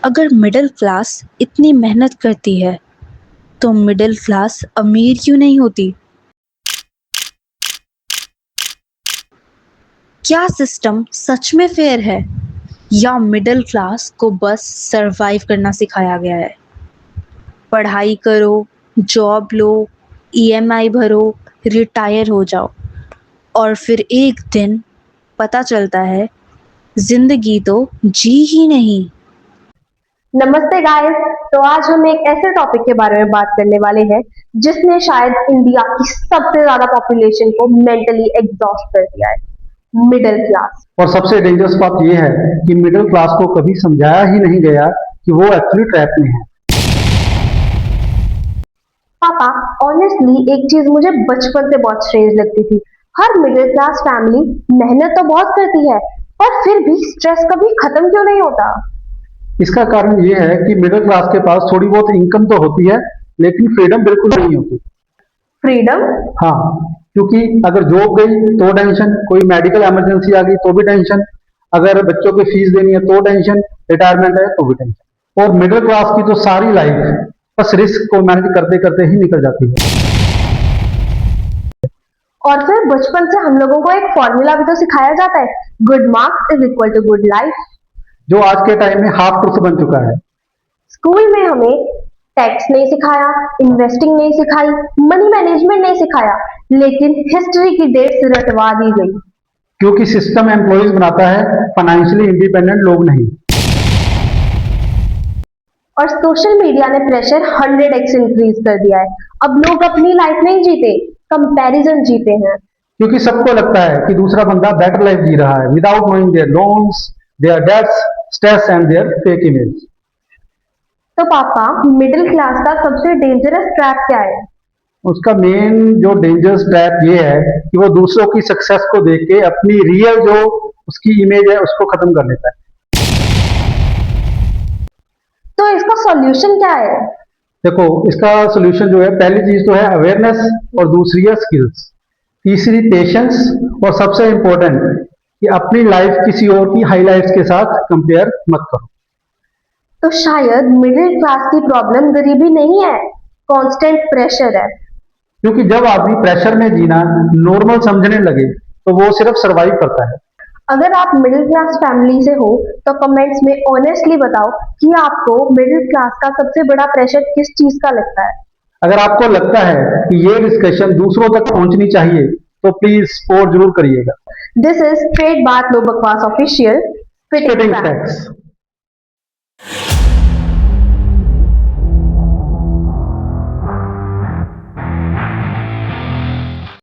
अगर middle class इतनी मेहनत करती है तो मिडिल क्लास अमीर क्यों नहीं होती? क्या सिस्टम सच में फेयर है या मिडिल क्लास को बस सरवाइव करना सिखाया गया है? पढ़ाई करो, जॉब लो, ईएमआई भरो, रिटायर हो जाओ और फिर एक दिन पता चलता है जिंदगी तो जी ही नहीं। नमस्ते गाइस। तो आज हम एक ऐसे टॉपिक के बारे में बात करने वाले हैं जिसने शायद इंडिया की सबसे ज्यादा पॉपुलेशन को मेंटली एग्जॉस्ट कर दिया है, मिडिल क्लास। और सबसे डेंजरस बात यह है कि मिडिल क्लास को कभी समझाया ही नहीं गया कि वो एक्चुअली ट्रैप में है। पापा, ऑनेस्टली एक चीज मुझे बचपन से बहुत स्ट्रेंज लगती थी। हर मिडिल क्लास फैमिली मेहनत तो बहुत करती है, पर फिर भी स्ट्रेस कभी खत्म क्यों नहीं होता? इसका कारण ये है कि मिडिल क्लास के पास थोड़ी बहुत इनकम तो होती है, लेकिन फ्रीडम बिल्कुल नहीं होती। फ्रीडम? हाँ, क्योंकि अगर जॉब गई तो टेंशन, कोई मेडिकल इमरजेंसी आ गई तो भी टेंशन, अगर बच्चों की फीस देनी है तो टेंशन, रिटायरमेंट है तो भी टेंशन। और मिडिल क्लास की तो सारी लाइफ बस रिस्क को मैनेज करते करते ही निकल जाती है। और फिर बचपन से हम लोगों को एक फॉर्मूला भी तो सिखाया जाता है, good marks is equal to good life, जो आज के टाइम में हाफ ट्रूथ बन चुका है। स्कूल में हमें टैक्स नहीं सिखाया, इन्वेस्टिंग नहीं सिखाई, मनी मैनेजमेंट नहीं सिखाया, लेकिन हिस्ट्री की डेट्स रटवा दी गई। क्योंकि सिस्टम एम्प्लॉयज बनाता है, फाइनेंशियली इंडिपेंडेंट लोग नहीं। और सोशल मीडिया ने प्रेशर 100x इंक्रीज कर दिया है। अब लोग अपनी लाइफ नहीं जीते, कंपैरिजन जीते हैं। क्योंकि सबको लगता है कि दूसरा बंदा बेटर लाइफ जी रहा है, without knowing their loans, their debts, stress and their fake image. तो पापा, मिडिल क्लास का सबसे डेंजरस ट्रैप क्या है? उसका मेन जो डेंजरस ट्रैप ये है कि वो दूसरों की सक्सेस को देख के अपनी रियल जो उसकी इमेज है उसको खत्म कर लेता है। तो इसका सॉल्यूशन क्या है? देखो, इसका सोल्यूशन जो है, पहली चीज तो है अवेयरनेस और दूसरी है स्किल्स, तीसरी पेशेंस और सबसे इंपॉर्टेंट कि अपनी लाइफ किसी और की हाईलाइट्स के साथ कंपेयर मत करो। तो शायद मिडिल क्लास की प्रॉब्लम गरीबी नहीं है, कांस्टेंट प्रेशर है। क्योंकि जब आदमी प्रेशर में जीना नॉर्मल समझने लगे तो वो सिर्फ सरवाइव करता है। अगर आप मिडिल क्लास फैमिली से हो तो कमेंट्स में ऑनेस्टली बताओ कि आपको मिडिल क्लास का सबसे बड़ा प्रेशर किस चीज का लगता है। अगर आपको लगता है कि ये डिस्कशन दूसरों तक पहुंचनी चाहिए तो प्लीज सपोर्ट जरूर करिएगा। दिस इज स्ट्रेट बात नो बकवास ऑफिशियल Spitting Facts।